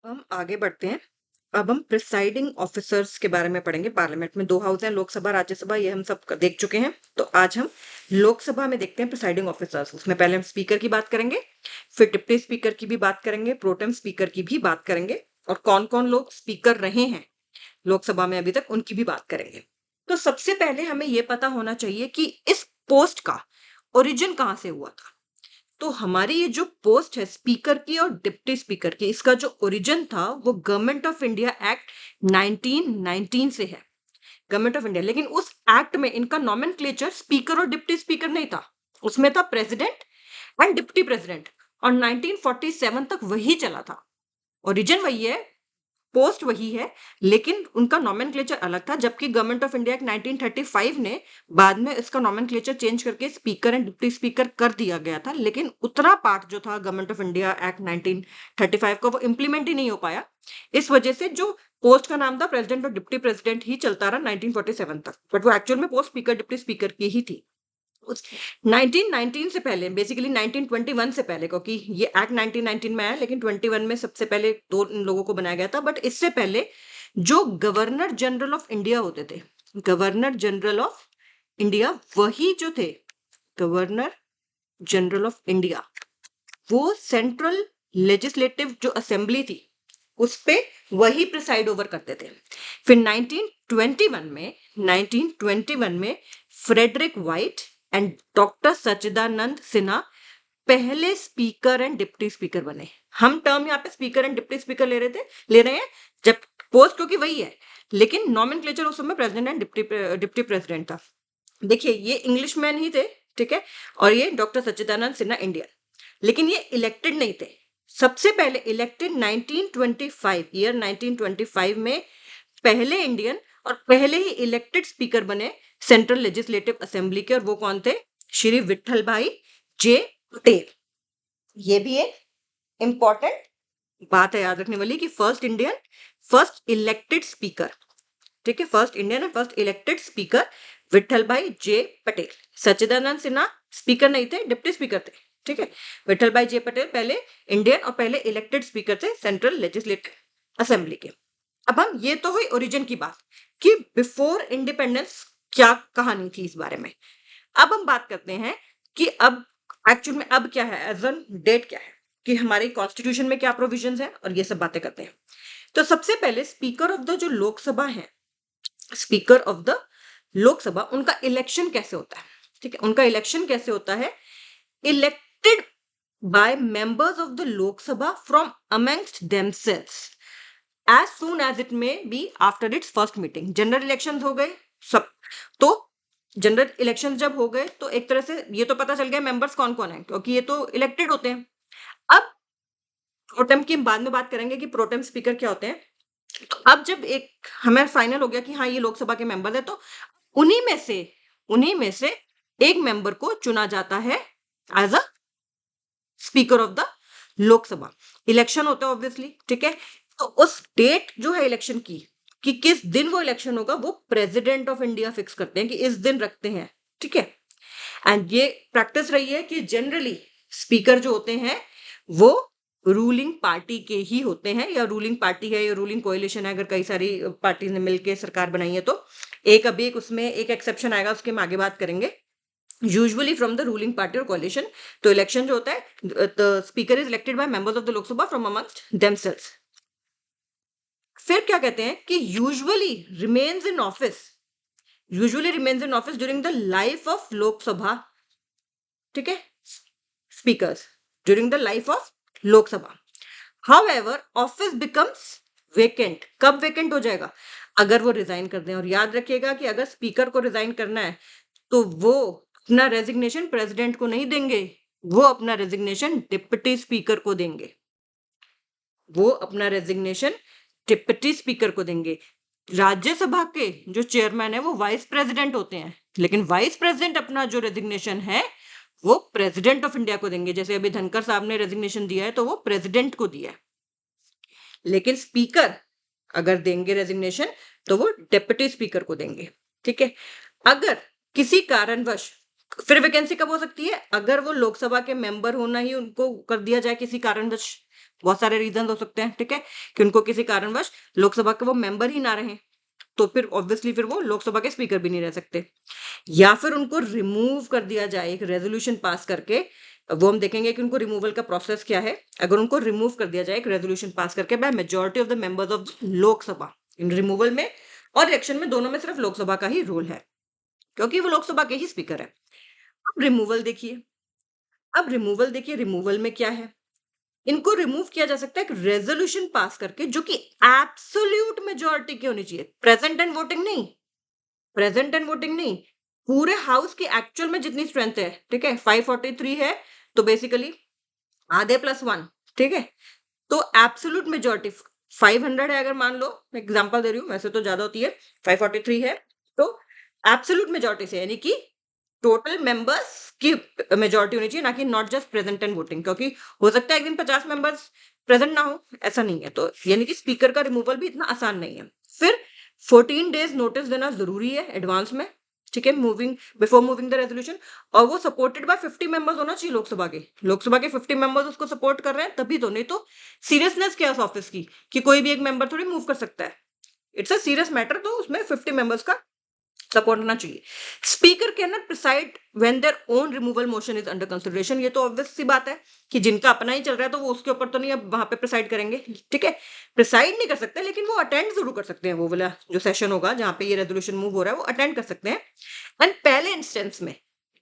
हम आगे बढ़ते हैं। अब हम प्रिसाइडिंग ऑफिसर्स के बारे में पढ़ेंगे। पार्लियामेंट में दो हाउस हैं, लोकसभा राज्यसभा, ये हम सब देख चुके हैं। तो आज हम लोकसभा में देखते हैं प्रिसाइडिंग ऑफिसर्स। उसमें पहले हम स्पीकर की बात करेंगे, फिर डिप्टी स्पीकर की भी बात करेंगे, प्रोटेम स्पीकर की भी बात करेंगे, और कौन कौन लोग स्पीकर रहे हैं लोकसभा में अभी तक उनकी भी बात करेंगे। तो सबसे पहले हमें यह पता होना चाहिए कि इस पोस्ट का ओरिजिन कहाँ से हुआ था। तो हमारी ये जो पोस्ट है स्पीकर की और डिप्टी स्पीकर की, इसका जो ओरिजिन था वो गवर्नमेंट ऑफ इंडिया एक्ट 1919 से है। गवर्नमेंट ऑफ इंडिया, लेकिन उस एक्ट में इनका नॉमेनक्लेचर स्पीकर और डिप्टी स्पीकर नहीं था। उसमें था प्रेसिडेंट एंड डिप्टी प्रेसिडेंट, और 1947 तक वही चला था। ओरिजिन वही है, पोस्ट वही है, लेकिन उनका नॉमेनक्लेचर अलग था। जबकि गवर्नमेंट ऑफ इंडिया एक्ट 1935 ने बाद में इसका नॉमेनक्लेचर चेंज करके स्पीकर एंड डिप्टी स्पीकर कर दिया गया था, लेकिन उतना पार्ट जो था गवर्नमेंट ऑफ इंडिया एक्ट 1935 का वो इम्प्लीमेंट ही नहीं हो पाया। इस वजह से जो पोस्ट का नाम था प्रेसिडेंट और डिप्टी प्रेसिडेंट ही चलता रहा 1947 तक, बट वो एक्चुअल में पोस्ट स्पीकर डिप्टी स्पीकर की ही थी। उस 1919 से पहले, बेसिकली 1921 से पहले, क्योंकि ये एक्ट 1919 में आया, लेकिन 21 में सबसे पहले दो लोगों को बनाया गया था। बट इससे पहले जो गवर्नर जनरल ऑफ इंडिया होते थे, गवर्नर जनरल ऑफ इंडिया वही जो थे, गवर्नर जनरल ऑफ इंडिया, वो सेंट्रल लेजिस्लेटिव जो असेंबली थी उस पे वही प्रिसाइड ओवर करते थे। फिर 1921 में फ्रेडरिक व्हाइट एंड डॉक्टर सच्चिदानंद सिन्हा पहले स्पीकर एंड डिप्टी स्पीकर बने। हम टर्म यहाँ पे स्पीकर एंड डिप्टी स्पीकर ले रहे हैं, जब पोस्ट क्योंकि वही है, लेकिन नॉमेनक्लेचर उस समय प्रेसिडेंट एंड डिप्टी प्रेसिडेंट था। देखिए, ये इंग्लिश मैन ही थे, ठीक है, और ये डॉक्टर सच्चिदानंद सिन्हा इंडियन, लेकिन ये इलेक्टेड नहीं थे। सबसे पहले इलेक्टेड 1925, ईयर 1925 में पहले इंडियन और पहले ही इलेक्टेड स्पीकर बने सेंट्रल लेजिस्लेटिव असेंबली के, और वो कौन थे? श्री विठल भाई जे पटेल। ये भी एक इंपॉर्टेंट बात है याद रखने वाली कि first Indian, first elected speaker, ठीक है, first Indian and first elected speaker Vithal Bhai J Patel. Sachchidanand Sinha speaker नहीं थे, डिप्टी स्पीकर थे, ठीक है। विठल भाई जे पटेल पहले इंडियन और पहले इलेक्टेड स्पीकर थे सेंट्रल लेजिस्लेटिव असेंबली के। अब हम, ये तो हुई ओरिजिन की बात कि बिफोर इंडिपेंडेंस क्या कहानी थी इस बारे में। अब हम बात करते हैं कि अब एक्चुअल में अब क्या है, एज ऑन डेट क्या है, कि हमारे कॉन्स्टिट्यूशन में क्या प्रोविजंस है, और ये सब बातें करते हैं। तो सबसे पहले स्पीकर ऑफ द जो लोकसभा है, स्पीकर ऑफ द लोकसभा, उनका इलेक्शन कैसे होता है, ठीक है, उनका इलेक्शन कैसे होता है? Elected by members of the Lok Sabha from amongst themselves as soon as it may be after its first meeting। General election हो गए सब, तो जनरल इलेक्शन जब हो गए तो एक तरह से ये तो पता चल गया मेंबर्स कौन कौन है, क्योंकि ये तो इलेक्टेड होते हैं। अब प्रोटेम की बाद में बात करेंगे कि प्रोटेम स्पीकर क्या होते हैं। तो अब जब एक हमें फाइनल हो गया कि हाँ ये लोकसभा के मेंबर है, तो उन्हीं में से एक मेंबर को चुना जाता है as a speaker of the Lok Sabha. Election होता है ऑब्वियसली, ठीक है। तो उस डेट जो है इलेक्शन की, कि किस दिन वो इलेक्शन होगा, वो प्रेसिडेंट ऑफ इंडिया फिक्स करते हैं कि इस दिन रखते हैं, ठीक है। एंड ये प्रैक्टिस रही है कि जनरली स्पीकर जो होते हैं वो रूलिंग पार्टी के ही होते हैं, या रूलिंग पार्टी है या रूलिंग कोएलिशन है, अगर कई सारी पार्टी ने मिलकर सरकार बनाई है तो। एक अभी एक उसमें एक एक्सेप्शन आएगा, उसके हम आगे बात करेंगे। Usually from the ruling party और कोalition। तो इलेक्शन जो होता है, the speaker is elected by members of the Lok Sabha from amongst themselves. फिर क्या कहते हैं कि usually remains in office during the life of Lok Sabha, ठीक है, speakers during the life of Lok Sabha. However office becomes vacant. कब वेकेंट हो जाएगा? अगर वो रिजाइन कर दें। और याद रखिएगा कि अगर स्पीकर को रिजाइन करना है तो वो अपना रेजिग्नेशन प्रेसिडेंट को नहीं देंगे, वो अपना रेजिग्नेशन डिप्टी स्पीकर को देंगे, वो अपना रेजिग्नेशन डिप्टी स्पीकर को देंगे। राज्यसभा के जो चेयरमैन है वो वाइस प्रेसिडेंट होते हैं, लेकिन वाइस प्रेसिडेंट अपना जो रेजिग्नेशन है वो प्रेसिडेंट ऑफ इंडिया को देंगे। जैसे अभी धनखड़ साहब ने रेजिग्नेशन दिया है तो वो प्रेसिडेंट को दिया है, लेकिन स्पीकर अगर देंगे रेजिग्नेशन तो वो डिप्टी स्पीकर को देंगे, ठीक है। अगर किसी कारणवश, फिर वैकेंसी कब हो सकती है? अगर वो लोकसभा के मेंबर होना ही उनको कर दिया जाए किसी कारणवश, बहुत सारे रीजन हो सकते हैं, ठीक है, कि उनको किसी कारणवश लोकसभा के वो मेंबर ही ना रहे, तो फिर ऑब्वियसली फिर वो लोकसभा के स्पीकर भी नहीं रह सकते। या फिर उनको रिमूव कर दिया जाए एक रेजोल्यूशन पास करके, वो हम देखेंगे कि उनको रिमूवल का प्रोसेस क्या है। अगर उनको रिमूव कर दिया जाए एक रेजोल्यूशन पास करके by majority of the members of the Lok Sabha, in removal में और इलेक्शन में दोनों में सिर्फ लोकसभा का ही रोल है, क्योंकि वो लोकसभा के ही स्पीकर है। अब रिमूवल देखिए, रिमूवल में क्या है, इनको रिमूव किया जा सकता है एक रेजोल्यूशन पास करके जो कि एब्सोल्यूट मेजोरिटी की होनी चाहिए, प्रेजेंट एंड वोटिंग नहीं, पूरे हाउस की एक्चुअल में जितनी स्ट्रेंथ है, ठीक है, 543 है, तो बेसिकली आधे प्लस वन, ठीक है, तो एब्सोल्यूट मेजोरिटी 500 है, अगर मान लो, मैं एग्जांपल दे रही हूँ, वैसे तो ज्यादा होती है, 543 है, तो एब्सोल्यूट मेजोरिटी से, यानी कि टोटल मेंबर्स की मेजोरिटी होनी चाहिए, ना कि not just present and voting, क्योंकि हो सकता है एक दिन 50 मेंबर्स प्रेजेंट ना हो, ऐसा नहीं है, तो यानी कि स्पीकर का रिमूवल भी इतना आसान नहीं है। फिर 14 डेज नोटिस देना जरूरी है एडवांस में, ठीक है, बिफोर मूविंग द रेजोल्यूशन, और वो सपोर्टेड बाय 50 मेंबर्स होना चाहिए लोकसभा के 50 मेंबर्स उसको सपोर्ट कर रहे हैं तभी तो, नहीं तो सीरियसनेस क्या है उस ऑफिस की कि कोई भी एक मेंबर थोड़ी मूव कर सकता है, इट्स अ सीरियस मैटर, तो उसमें 50 मेंबर्स का सपोर्ट होना चाहिए। Speaker can not preside when their own removal motion is under consideration, ये तो ऑब्वियस सी बात है कि जिनका अपना ही चल रहा है तो वो उसके ऊपर तो नहीं अब वहां पे प्रिसाइड करेंगे, ठीक है, प्रिसाइड नहीं कर सकते, लेकिन वो अटेंड जरूर कर सकते हैं, वो वाला जो सेशन होगा जहां पे ये रेजोल्यूशन मूव हो रहा है वो अटेंड कर सकते हैं, एंड पहले इंस्टेंस में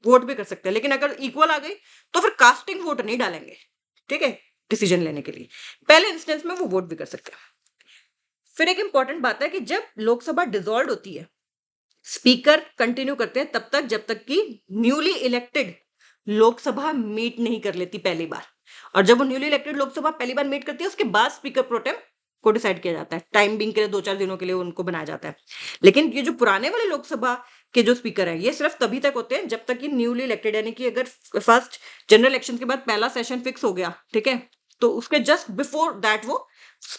वोट भी कर सकते हैं, लेकिन अगर इक्वल आ गई तो फिर कास्टिंग वोट नहीं डालेंगे, ठीक है, डिसीजन लेने के लिए, पहले इंस्टेंस में वो वोट भी कर सकते हैं। फिर एक इंपॉर्टेंट बात है कि जब लोकसभा डिसॉल्व होती है, स्पीकर कंटिन्यू करते हैं तब तक जब तक कि न्यूली इलेक्टेड लोकसभा मीट नहीं कर लेती पहली बार, और जब वो न्यूली इलेक्टेड लोकसभा पहली बार मीट करती है उसके बाद स्पीकर प्रोटेम को डिसाइड किया जाता है, टाइम बिंग के लिए 2-4 दिनों के लिए उनको बनाया जाता है। लेकिन ये जो पुराने वाले लोकसभा के जो स्पीकर हैं ये सिर्फ तभी तक होते हैं जब तक कि न्यूली इलेक्टेड, यानी कि अगर फर्स्ट जनरल इलेक्शन के बाद पहला सेशन फिक्स हो गया, ठीक है, तो उसके जस्ट बिफोर दैट वो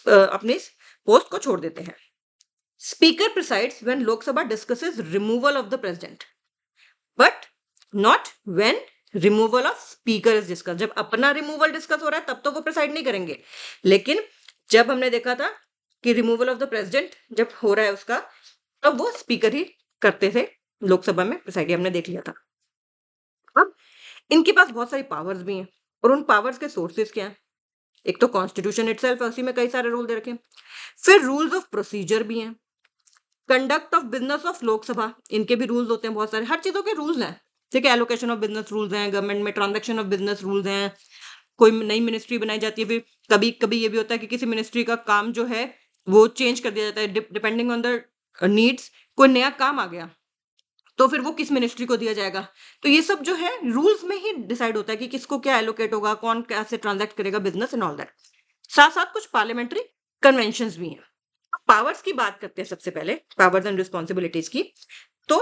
अपनी पोस्ट को छोड़ देते हैं। Speaker presides when Lok Sabha discusses removal of the president, but not when removal of speaker is discussed. जब अपना रिमूवल डिस्कस हो रहा है तब तो वो प्रिसाइड नहीं करेंगे, लेकिन जब हमने देखा था कि रिमूवल ऑफ द प्रेसिडेंट जब हो रहा है उसका, तब वो स्पीकर ही करते थे लोकसभा में, प्रिसाइड हमने देख लिया था। अब इनके पास बहुत सारी पावर्स भी हैं, और उन पावर्स के सोर्सेज क्या हैं, एक तो कॉन्स्टिट्यूशन इटसेल्फ है, उसी में कई सारे रूल दे रखे हैं, फिर रूल्स ऑफ प्रोसीजर भी हैं, conduct of business of Lok Sabha, इनके भी रूल्स होते हैं बहुत सारे, हर चीजों के रूल्स हैं, ठीक है, एलोकेशन ऑफ बिजनेस रूल्स हैं, गवर्नमेंट में ट्रांजैक्शन ऑफ बिजनेस रूल्स हैं, कोई नई मिनिस्ट्री बनाई जाती है, फिर कभी कभी ये भी होता है कि किसी मिनिस्ट्री का काम जो है वो चेंज कर दिया जाता है डिपेंडिंग ऑन द नीड्स, कोई नया काम आ गया तो फिर वो किस मिनिस्ट्री को दिया जाएगा, तो ये सब जो है रूल्स में ही डिसाइड होता है कि किसको क्या एलोकेट होगा, कौन कैसे ट्रांजैक्ट करेगा बिजनेस एंड ऑल दैट। साथ साथ कुछ पार्लियामेंट्री कन्वेंशंस भी हैं। पावर्स की बात करते हैं सबसे पहले, पावर्स एंड रिस्पॉन्सिबिलिटीज की, तो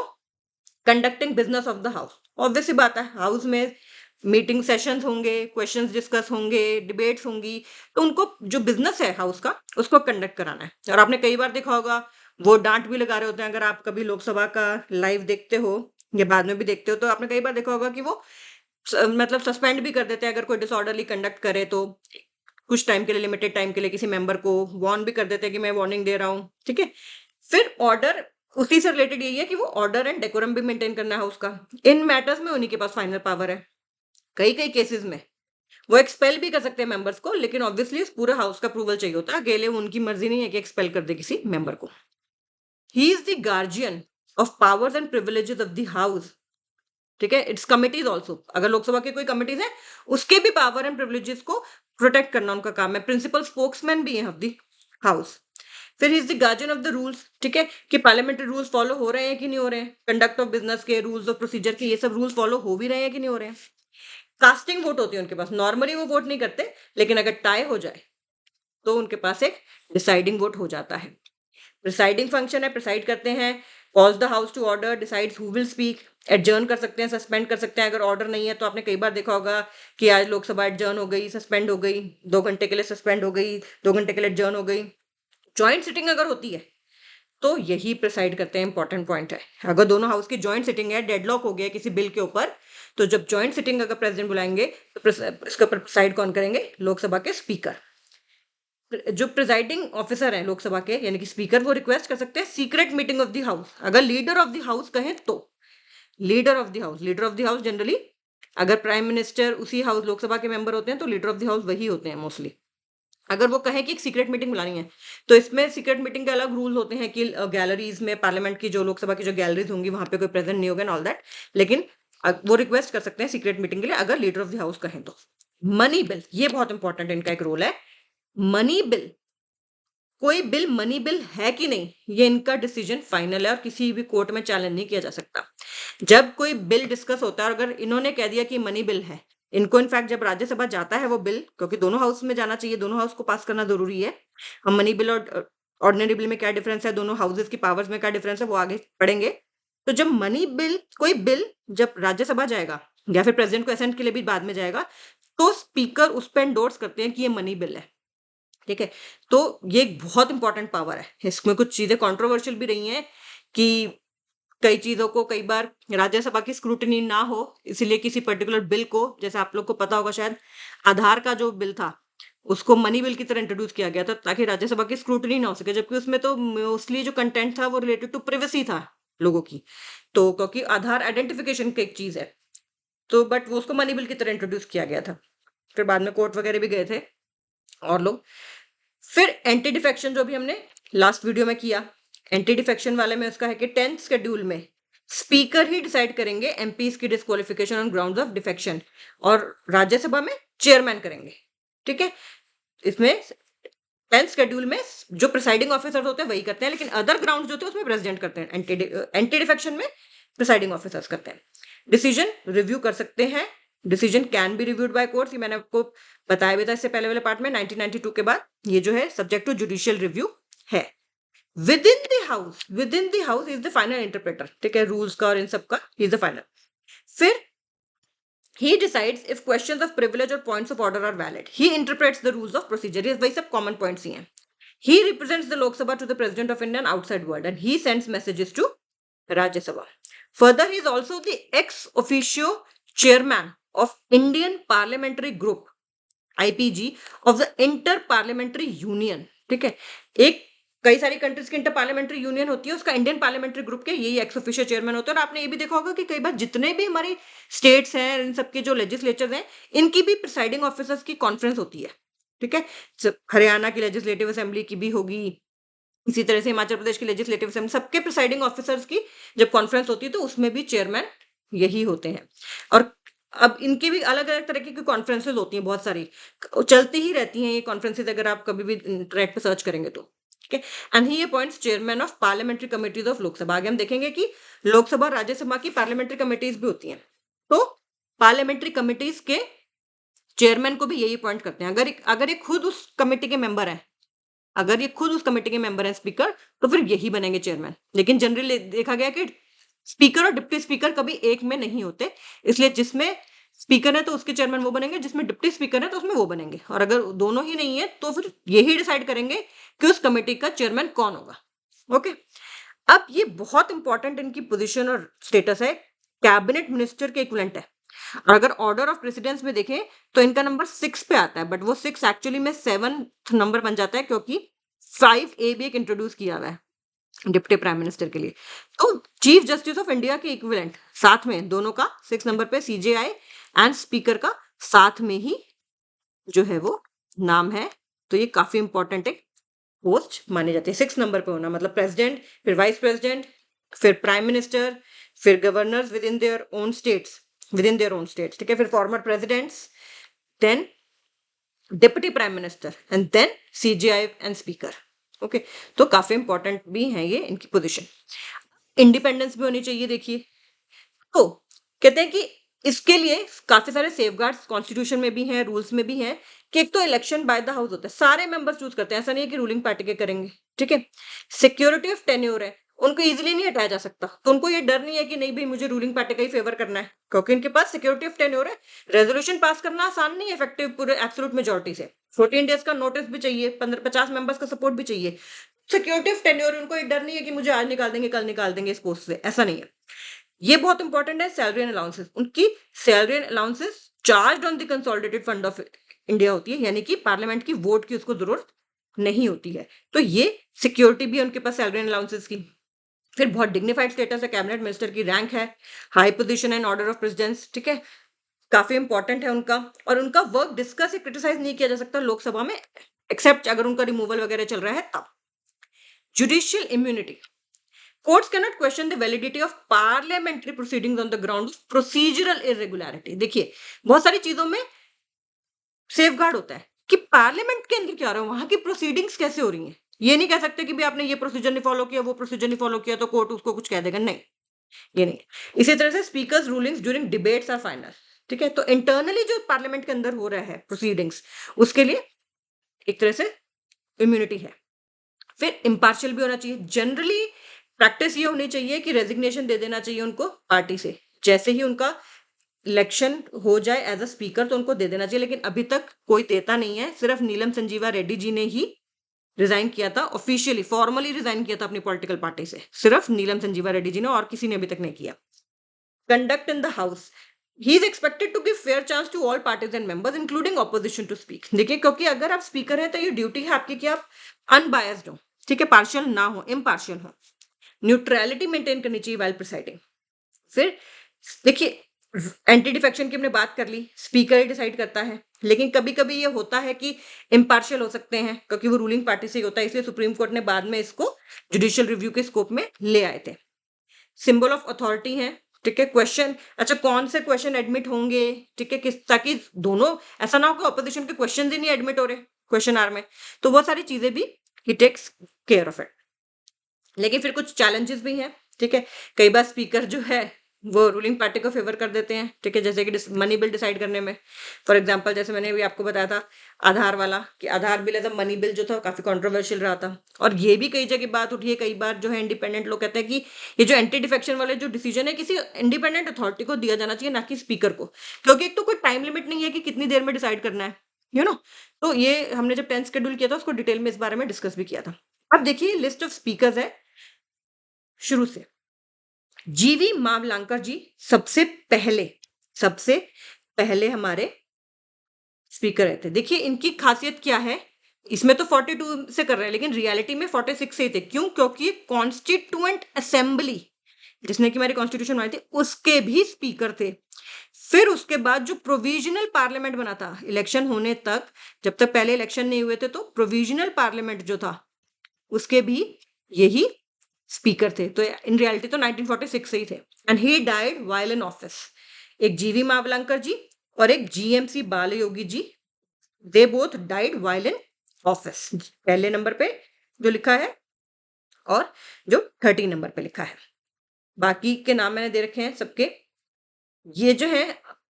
conducting business of the house, obvious सी बात है, हाउस में मीटिंग सेशंस होंगे, क्वेश्चंस डिस्कस होंगे, डिबेट्स होंगी, तो उनको जो बिजनेस है हाउस का उसको कंडक्ट कराना है। और आपने कई बार देखा होगा वो डांट भी लगा रहे होते हैं, अगर आप कभी लोकसभा का लाइव देखते हो या बाद में भी देखते हो तो आपने कई बार देखा होगा कि वो मतलब सस्पेंड भी कर देते हैं अगर कोई डिसऑर्डरली कंडक्ट करे, तो कुछ टाइम के लिए, लिमिटेड टाइम के लिए किसी मेंबर को वार्न भी कर देते हैं कि मैं वार्निंग दे रहा हूँ, ठीक है। फिर ऑर्डर, उसी से रिलेटेड यही है कि वो ऑर्डर एंड डेकोरम भी मेंटेन करना है उसका, इन मैटर्स में उन्हीं के पास फाइनल पावर है। कई कई केसेस में वो एक्सपेल भी कर सकते हैं मेंबर्स को, लेकिन ऑब्वियसली इस पूरे हाउस का अप्रूवल चाहिए होता है, अकेले उनकी मर्जी नहीं है कि एक्सपेल कर दे किसी मेंबर को। ही is the guardian of powers and privileges of the house, ठीक है, इट्स कमिटीज ऑल्सो, अगर लोकसभा के कोई कमिटीज है उसके भी पावर एंड प्रिविलेजेस को प्रोटेक्ट करना उनका काम है, प्रिंसिपल स्पोक्समैन भी है ऑफ द हाउस। फिर is the guardian of the rules, ठीक है, कि पार्लियामेंट्री रूल्स फॉलो हो रहे हैं कि नहीं हो रहे हैं, कंडक्ट ऑफ बिजनेस के रूल्स ऑफ प्रोसीजर के, ये सब रूल्स फॉलो हो भी रहे हैं कि नहीं हो रहे हैं। कास्टिंग वोट होती है उनके पास, नॉर्मली वो वोट नहीं करते, लेकिन अगर टाई हो जाए तो उनके पास एक डिसाइडिंग वोट हो जाता है। प्रिसाइडिंग फंक्शन है, प्रिसाइड करते हैं, calls the house to order, decides who will speak, adjourn कर सकते हैं, सस्पेंड कर सकते हैं अगर ऑर्डर नहीं है, तो आपने कई बार देखा होगा कि आज लोकसभा एडजर्न हो गई, सस्पेंड हो गई, 2 घंटे के लिए सस्पेंड हो गई, 2 घंटे के लिए एडजर्न हो गई। जॉइंट सिटिंग अगर होती है तो यही प्रिसाइड करते हैं, इंपॉर्टेंट पॉइंट है, अगर दोनों हाउस की जॉइंट सिटिंग है, डेडलॉक हो गया किसी बिल के ऊपर, तो जब जॉइंट सिटिंग अगर प्रेसिडेंट बुलाएंगे तो इसके ऊपर प्रिसाइड कौन करेंगे, लोकसभा के स्पीकर। जो प्रिजाइडिंग ऑफिसर है लोकसभा के यानी कि स्पीकर, वो रिक्वेस्ट कर सकते हैं secret meeting of the house. अगर लीडर ऑफ द हाउस कहें तो leader of the house generally, अगर प्राइम मिनिस्टर उसी हाउस लोकसभा के मेंबर होते हैं तो लीडर ऑफ द हाउस वही होते हैं मोस्टली। अगर वो कहें कि एक सीक्रेट मीटिंग बुलानी है तो इसमें सीक्रेट मीटिंग के अलग रूल होते हैं कि गैलरीज में पार्लियामेंट की जो लोकसभा की जो गैलरीज होंगी वहां पे कोई प्रेजेंट नहीं होगा एंड ऑल दैट, लेकिन वो रिक्वेस्ट कर सकते हैं सीक्रेट मीटिंग के लिए अगर लीडर ऑफ द हाउस कहें तो। मनी बिल, ये बहुत इंपॉर्टेंट इनका एक रोल है। मनी बिल, कोई बिल मनी बिल है कि नहीं, ये इनका डिसीजन फाइनल है और किसी भी कोर्ट में चैलेंज नहीं किया जा सकता। जब कोई बिल डिस्कस होता है और अगर इन्होंने कह दिया कि मनी बिल है, इनको इनफैक्ट जब राज्यसभा जाता है वो बिल, क्योंकि दोनों हाउस में जाना चाहिए, दोनों हाउस को पास करना जरूरी है। हम मनी बिल और ऑर्डिनरी बिल में क्या डिफरेंस है, दोनों हाउसेस की पावर्स में क्या डिफरेंस है, वो आगे पढ़ेंगे। तो जब मनी बिल, कोई बिल जब राज्यसभा जाएगा या फिर प्रेसिडेंट को असेंट के लिए भी बाद में जाएगा, तो स्पीकर उस पर एंडोर्स करते हैं कि ये मनी बिल है। ठीक है, तो ये एक बहुत इंपॉर्टेंट पावर है। इसमें कुछ चीजें कंट्रोवर्शियल भी रही हैं कि कई चीजों को कई बार राज्यसभा की स्क्रूटनी ना हो, इसलिए किसी पर्टिकुलर बिल को, जैसे आप लोग को पता होगा शायद, आधार का जो बिल था उसको मनी बिल की तरह इंट्रोड्यूस किया गया था ताकि राज्यसभा की स्क्रूटनी ना हो सके, जबकि उसमें तो मोस्टली जो कंटेंट था वो रिलेटेड टू प्रिवेसी था लोगों की। तो क्योंकि आधार आइडेंटिफिकेशन की एक चीज है, तो बट वो उसको मनी बिल की तरह इंट्रोड्यूस किया गया था। फिर बाद में कोर्ट वगैरह भी गए थे और लोग। फिर एंटी डिफेक्शन जो भी हमने लास्ट वीडियो में किया, एंटी डिफेक्शन वाले में उसका है कि 10th शेड्यूल में स्पीकर ही डिसाइड करेंगे एमपीज की disqualification on grounds of defection, और राज्यसभा में चेयरमैन करेंगे। ठीक है, इसमें 10th शेड्यूल में जो प्रिसाइडिंग ऑफिसर होते हैं वही करते हैं, लेकिन अदर ग्राउंड जो होते हैं उसमें प्रेसिडेंट करते हैं। एंटी डिफेक्शन में प्रिसाइडिंग ऑफिसर्स करते हैं। डिसीजन रिव्यू कर सकते हैं, decision can be reviewed by courts, ये मैंने आपको बताया भी था इससे पहले वाले पार्ट में। 1992 के बाद ये जो है सब्जेक्ट टू जुडिशियल रिव्यू है। With in the house is the final interpreter. ठीक है, रूल्स का और इन सब का इज द फाइनल। फिर he decides if questions of privilege or points of order are valid. He interprets the rules of procedure. ये वही सब common points ही हैं। He represents the Lok Sabha to the President of India and outside world, and he sends messages to Rajya Sabha. Further, he is also the ex officio chairman of Indian Parliamentary Group, IPG, of the Inter Parliamentary Union. ठीक है, एक कई सारी countries की inter parliamentary union होती है, उसका Indian parliamentary group के यही एक्स ऑफिशियल चेयरमैन होते हैं। और आपने ये भी देखा होगा कि कई बार जितने भी हमारी स्टेट्स हैं, इन सबके जो लेजिस्लेचर हैं, इनकी भी प्रिसाइडिंग ऑफिसर्स की कॉन्फ्रेंस होती है। ठीक है, हरियाणा की लेजिस्लेटिव असेंबली की भी होगी, इसी तरह से हिमाचल प्रदेश की लेजिस्लेटिव असेंबली, सबके प्रिसाइडिंग ऑफिसर्स की जब कॉन्फ्रेंस होती है तो उसमें भी चेयरमैन यही होते हैं। और अब इनकी भी अलग अलग तरह की कॉन्फ्रेंसेज होती हैं, बहुत सारी चलती ही रहती हैं ये कॉन्फ्रेंसेज, अगर आप कभी भी इंटरनेट पे सर्च करेंगे तो। ठीक है, and he appoints chairman of parliamentary committees of Lok Sabha. आगे हम देखेंगे कि लोकसभा राज्यसभा की पार्लियामेंट्री कमिटीज भी होती हैं, तो पार्लियामेंट्री कमिटीज के चेयरमैन को भी यही अपॉइंट करते हैं। अगर ये खुद उस कमेटी के मेंबर है, अगर ये खुद उस कमेटी के मेंबर है स्पीकर, तो फिर यही बनेंगे चेयरमैन। लेकिन जनरली देखा गया कि स्पीकर और डिप्टी स्पीकर कभी एक में नहीं होते, इसलिए जिसमें स्पीकर है तो उसके चेयरमैन वो बनेंगे, जिसमें डिप्टी स्पीकर है तो उसमें वो बनेंगे, और अगर दोनों ही नहीं है तो फिर यही डिसाइड करेंगे कि उस कमेटी का चेयरमैन कौन होगा। ओके, अब ये बहुत इंपॉर्टेंट इनकी पोजीशन और स्टेटस है, कैबिनेट मिनिस्टर के इक्विवेलेंट है। और अगर ऑर्डर ऑफ प्रेसिडेंस में देखें तो इनका नंबर 6 पे आता है, बट वो 6 एक्चुअली में 7th नंबर बन जाता है, क्योंकि 5A भी एक इंट्रोड्यूस किया हुआ है डिप्टी प्राइम मिनिस्टर के लिए। तो चीफ जस्टिस ऑफ इंडिया के इक्विवेलेंट साथ में दोनों का 6 नंबर पे CJI एंड स्पीकर का साथ में ही जो है वो नाम है। तो ये काफी इंपॉर्टेंट एक पोस्ट मानी जाती है 6 नंबर पे होना, मतलब प्रेसिडेंट, फिर वाइस प्रेसिडेंट, फिर प्राइम मिनिस्टर, फिर governors within their own states, ठीक है, फिर former presidents, then deputy prime minister and then CJI and speaker. Okay, तो काफी इंपॉर्टेंट भी है ये इनकी पोजीशन। इंडिपेंडेंस भी होनी चाहिए। देखिए, तो कहते हैं कि इसके लिए काफी सारे सेफगार्ड्स कॉन्स्टिट्यूशन में भी हैं, रूल्स में भी हैं, कि एक तो इलेक्शन बाय द हाउस होता है, सारे मेंबर्स चूज करते हैं, ऐसा नहीं है कि रूलिंग पार्टी के करेंगे। ठीक है, सिक्योरिटी ऑफ टेन्योर है, उनको इजीली नहीं हटाया जा सकता, तो उनको ये डर नहीं है कि नहीं भाई मुझे रूलिंग पार्टी का ही फेवर करना है, क्योंकि इनके पास सिक्योरिटी ऑफ टेन्योर है। रेजोल्यूशन पास करना आसान नहीं है इफेक्टिव पूरे एब्सोल्यूट मेजोरिटी से, 14 डेज का नोटिस भी चाहिए, 50 मेंबर्स का सपोर्ट भी चाहिए। सिक्योरिटी ऑफ टेन्योर, उनको ये डर नहीं है कि मुझे आज निकाल देंगे कल निकाल देंगे इस पोस्ट से, ऐसा नहीं है। ये बहुत इंपॉर्टेंट है। सैलरी एंड अलाउंसेस, उनकी salary and allowances charge on the consolidated fund of India होती है, यानी कि पार्लियामेंट की वोट की उसको जरूरत नहीं होती है। तो ये सिक्योरिटी भी है उनके पास सैलरी एंड अलाउंसेस की। फिर बहुत डिग्निफाइड स्टेटस है, कैबिनेट मिनिस्टर की रैंक है, high position and order of precedence, ठीक है, काफी इंपॉर्टेंट है उनका। और उनका वर्क डिस्कस या क्रिटिसाइज नहीं किया जा सकता लोकसभा में, एक्सेप्ट अगर उनका रिमूवल वगैरह चल रहा है तब। Judicial immunity, courts cannot question the validity of parliamentary proceedings on the ground of procedural irregularity। देखिए बहुत सारी चीजों में सेफगार्ड होता है कि पार्लियामेंट के अंदर क्या हो रहा है, वहां की प्रोसीडिंग्स कैसे हो रही हैं। ये नहीं कह सकते कि भी आपने ये प्रोसीजर नहीं फॉलो किया, वो प्रोसीजर नहीं फॉलो किया तो कोर्ट उसको कुछ कह देगा, नहीं, ये नहीं। इसी तरह से speakers rulings during debates are final, ठीक है। तो इंटरनली जो पार्लियामेंट के अंदर हो रहा है प्रोसीडिंग्स, उसके लिए एक तरह से इम्यूनिटी है। फिर इम्पार्शियल भी होना चाहिए। जनरली प्रैक्टिस ये होनी चाहिए कि रेजिग्नेशन दे देना चाहिए उनको पार्टी से, जैसे ही उनका इलेक्शन हो जाए एज अ स्पीकर तो उनको दे देना चाहिए, लेकिन अभी तक कोई देता नहीं है। सिर्फ नीलम संजीवा रेड्डी जी ने ही रिजाइन किया था, ऑफिशियली फॉर्मली रिजाइन किया था अपनी पॉलिटिकल पार्टी से, सिर्फ नीलम संजीवा रेड्डी जी ने, और किसी ने अभी तक नहीं किया। Conduct in the house, he is expected to give fair chance to all parties and members including opposition to speak. देखिए क्योंकि अगर आप स्पीकर हैं तो ये ड्यूटी है आपकी कि आप अनबायस्ड हो, ठीक है, पार्शियल ना हो, इम्पार्शियल हो, न्यूट्रलिटी मेंटेन करनी चाहिए वाइल प्रिसाइडिंग। फिर देखिए एंटी डिफेक्शन की हमने बात कर ली, स्पीकर ही डिसाइड करता है, लेकिन कभी कभी ये होता है कि इम्पार्शियल हो सकते हैं क्योंकि वो रूलिंग पार्टी से ही होता है, इसलिए सुप्रीम कोर्ट ने बाद में इसको जुडिशियल रिव्यू के स्कोप में ले आए थे। सिंबल ऑफ अथॉरिटी है, ठीक है। क्वेश्चन, अच्छा कौन से क्वेश्चन एडमिट होंगे, ठीक है, किस, ताकि दोनों ऐसा ना हो कि ऑपोजिशन के क्वेश्चन ही नहीं एडमिट हो रहे क्वेश्चन आर में, तो वो सारी चीजें भी ही टेक्स केयर ऑफ इट। लेकिन फिर कुछ चैलेंजेस भी हैं, ठीक है। कई बार स्पीकर जो है वो रूलिंग पार्टी को फेवर कर देते हैं, ठीक है, जैसे कि मनी बिल डिसाइड करने में। फॉर एग्जांपल जैसे मैंने अभी आपको बताया था आधार वाला, कि Aadhaar bill as a money bill जो था काफी कंट्रोवर्शियल रहा था, और ये भी कई जगह बात उठी है, कई बार जो है इंडिपेंडेंट लोग कहते हैं कि ये जो एंटी डिफेक्शन वाले जो डिसीजन है किसी इंडिपेंडेंट अथॉरिटी को दिया जाना चाहिए, ना कि स्पीकर को, क्योंकि एक तो कोई टाइम लिमिट नहीं है कि कितनी देर में डिसाइड करना है, यू नो। तो ये हमने जब 10th शेड्यूल किया था उसको डिटेल में इस बारे में डिस्कस भी किया था। अब देखिए लिस्ट ऑफ स्पीकर है शुरू से। जीवी मावलांकर जी सबसे पहले हमारे स्पीकर रहे थे। देखिए इनकी खासियत क्या है, इसमें तो 42 से कर रहे हैं लेकिन रियलिटी में 46 से ही थे। क्यों? क्योंकि कॉन्स्टिट्यूएंट असेंबली जिसने की हमारी कॉन्स्टिट्यूशन बनाई थी उसके भी स्पीकर थे। फिर उसके बाद जो प्रोविजनल पार्लियामेंट बना था इलेक्शन होने तक, जब तक पहले इलेक्शन नहीं हुए थे, तो प्रोविजनल पार्लियामेंट जो था उसके भी यही स्पीकर थे। तो इन रियलिटी तो 1946 से ही थे। And he died while in office. एक जीवी मावलंकर जी और एक GMC Balayogi ji, they both died while in office, पहले नंबर पे जो लिखा है और जो 13 नंबर पे लिखा है। बाकी के नाम मैंने दे रखे हैं सबके। ये जो है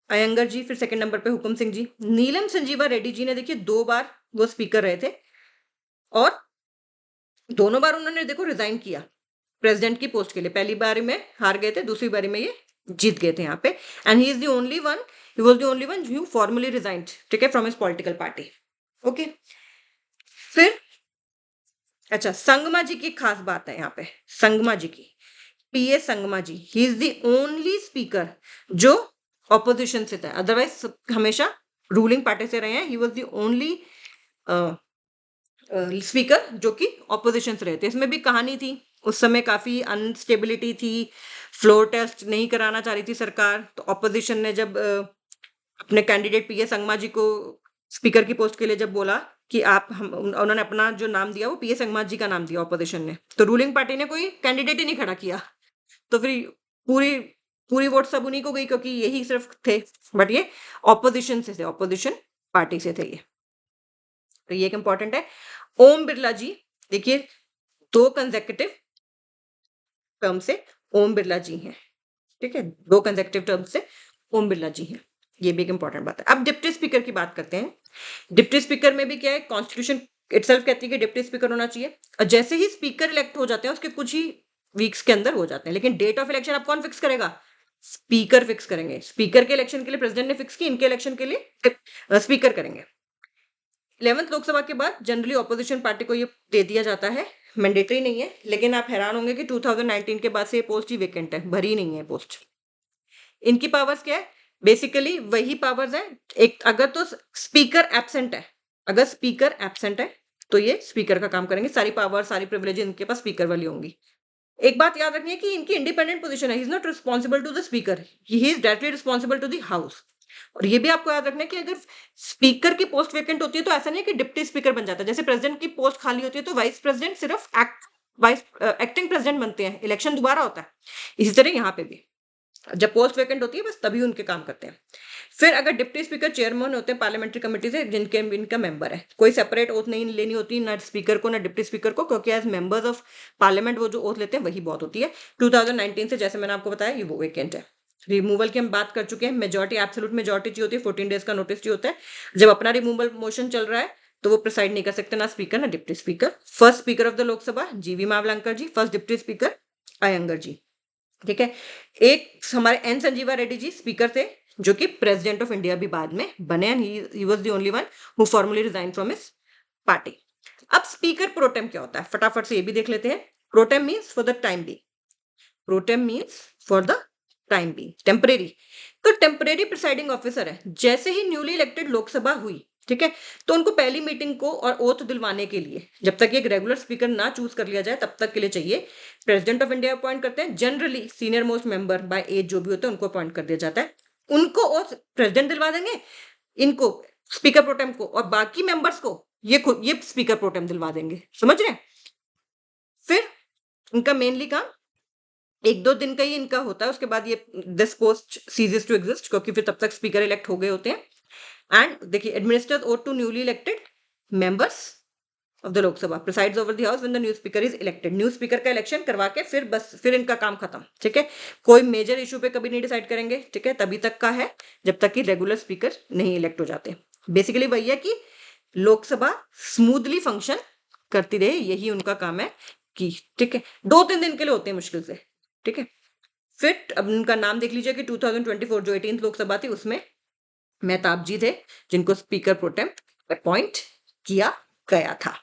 अयंगर जी, फिर सेकंड नंबर पे हुकुम सिंह जी। नीलम संजीवा रेड्डी जी ने देखिए 2 बार वो स्पीकर रहे थे और दोनों बार उन्होंने देखो रिजाइन किया प्रेसिडेंट की पोस्ट के लिए। पहली बारी में हार गए थे, दूसरी बारी में ये जीत गए थे यहाँ पे। And he is the only one, he was the only one who formally resigned, ठीक है, from his political party. Okay, फिर अच्छा संगमा जी की खास बात है यहाँ पे, संगमा जी की, PA Sangma ji, he is the only speaker जो ऑपोजिशन से था, अदरवाइज हमेशा रूलिंग पार्टी से रहे हैं। He was the only speaker जो कि ऑपोजिशन से रहे थे। इसमें भी कहानी थी, उस समय काफी अनस्टेबिलिटी थी, फ्लोर टेस्ट नहीं कराना चाह रही थी सरकार, तो ऑपोजिशन ने जब अपने कैंडिडेट पीए संगमा जी को स्पीकर की पोस्ट के लिए जब बोला कि आप हम उन्होंने अपना जो नाम दिया वो पीए संगमा जी का नाम दिया ऑपोजिशन ने, तो रूलिंग पार्टी ने कोई कैंडिडेट ही नहीं खड़ा किया। तो फिर पूरी पूरी वोट सब उन्हीं को गई क्योंकि यही सिर्फ थे, बट ये ऑपोजिशन से थे, ऑपोजिशन पार्टी से थे ये। तो ये एक इंपॉर्टेंट है। ओम बिरला जी, देखिए 2 कंसेक्यूटिव टर्म से ओम बिरला जी हैं, ठीक है, 2 कंसेक्यूटिव टर्म से ओम बिरला जी हैं। ये भी एक इंपॉर्टेंट बात है। अब डिप्टी स्पीकर की बात करते हैं। डिप्टी स्पीकर में भी क्या है, कॉन्स्टिट्यूशन इटसेल्फ कहती है कि डिप्टी स्पीकर होना चाहिए, और जैसे ही स्पीकर इलेक्ट हो जाते हैं उसके कुछ ही वीक्स के अंदर हो जाते हैं। लेकिन डेट ऑफ इलेक्शन अब कौन फिक्स करेगा? स्पीकर फिक्स करेंगे। स्पीकर के इलेक्शन के लिए प्रेसिडेंट ने फिक्स की, इनके इलेक्शन के लिए स्पीकर करेंगे। 11th लोकसभा के बाद जनरली ऑपोजिशन पार्टी को ये दे दिया जाता है, मैंडेटरी नहीं है, लेकिन आप हैरान होंगे कि 2019 के बाद से ये पोस्ट ही वेकेंट है, भरी नहीं है पोस्ट। इनकी पावर्स क्या है? बेसिकली वही पावर्स है, एक अगर तो स्पीकर एब्सेंट है, अगर स्पीकर एब्सेंट है तो ये स्पीकर का काम करेंगे, सारी पावर, सारी प्रिविलेज इनके पास स्पीकर वाली होंगी। एक बात याद रखनी है कि इनकी इंडिपेंडेंट पोजीशन है, he is not responsible to the speaker, he is directly responsible to the house. और ये भी आपको याद रखना है कि अगर स्पीकर की पोस्ट वैकेंट होती है तो ऐसा नहीं है कि डिप्टी स्पीकर बन जाता है। जैसे प्रेसिडेंट की पोस्ट खाली होती है तो वाइस प्रेसिडेंट सिर्फ एक्टिंग प्रेसिडेंट बनते हैं, इलेक्शन दोबारा होता है। इसी तरह यहाँ पे भी जब पोस्ट वैकेंट होती है बस तभी उनके काम करते हैं। फिर अगर डिप्टी स्पीकर चेयरमैन होते हैं पार्लियामेंट्री कमेटी से जिनके इनका मेंबर है, कोई सेपरेट ओथ नहीं लेनी होती ना स्पीकर को ना डिप्टी स्पीकर को, क्योंकि एज मेंबर्स ऑफ पार्लियामेंट वो जो ओथ लेते हैं वही बहुत होती है। 2019 से जैसे मैंने आपको बताया ये वो वेकेंट है। रिमूवल की हम बात कर चुके हैं, मेजोरिटी एब्सोल्यूट मेजोरिटी चाहिए होती है, 14 डेज का नोटिस चाहिए होता है। जब अपना रिमूवल मोशन चल रहा है तो वो प्रिसाइड नहीं कर सकते ना स्पीकर ना deputy speaker. First speaker of the Lok Sabha जीवी मावलंकर जी, फर्स्ट डिप्टी स्पीकर अयंगर जी, ठीक है। एक हमारे एन संजीवा रेड्डी जी स्पीकर थे, जो कि प्रेसिडेंट ऑफ इंडिया भी बाद में बने, and he was the only one who formally resign from his party. अब स्पीकर प्रोटेम क्या होता है फटाफट से ये भी देख लेते हैं। Pro tem means for the time बी, pro tem means for the time बी, टेम्परेरी। तो टेम्परेरी प्रिसाइडिंग ऑफिसर है, जैसे ही न्यूली इलेक्टेड लोकसभा हुई, ठीक है, तो उनको पहली मीटिंग को और ओथ दिलवाने के लिए जब तक एक रेगुलर स्पीकर ना चूज कर लिया जाए तब तक के लिए चाहिए, प्रेसिडेंट ऑफ इंडिया अपॉइंट करते हैं। Generally senior most member by age जो भी होता है उनको अपॉइंट कर दिया जाता है। उनको ओथ प्रेसिडेंट दिलवा देंगे, इनको स्पीकर प्रोटेम को, और बाकी मेंबर्स को ये स्पीकर प्रोटेम दिलवा देंगे। समझ रहे हैं? फिर इनका मेनली काम 1-2 दिन का ही इनका होता है, उसके बाद ये this post ceases to exist, क्योंकि फिर तब तक स्पीकर इलेक्ट हो गए होते हैं। एंड देखिए, administers oath to newly elected members of the Lok Sabha, presides over the house when the new speaker is elected. New speaker का इलेक्शन करवा के फिर बस फिर इनका काम खत्म, ठीक है। कोई मेजर इशू पे कभी नहीं डिसाइड करेंगे, ठीक है, तभी तक का है जब तक कि रेगुलर स्पीकर नहीं इलेक्ट हो जाते। बेसिकली वही है कि लोकसभा स्मूथली फंक्शन करती रहे, यही उनका काम है कि, ठीक है, 2-3 दिन के लिए होते हैं मुश्किल से, ठीक है। फिर अब उनका नाम देख लीजिए कि 2024 जो 18th लोकसभा थी उसमें मेहताब जी थे, जिनको स्पीकर प्रोटेम अपॉइंट किया गया था।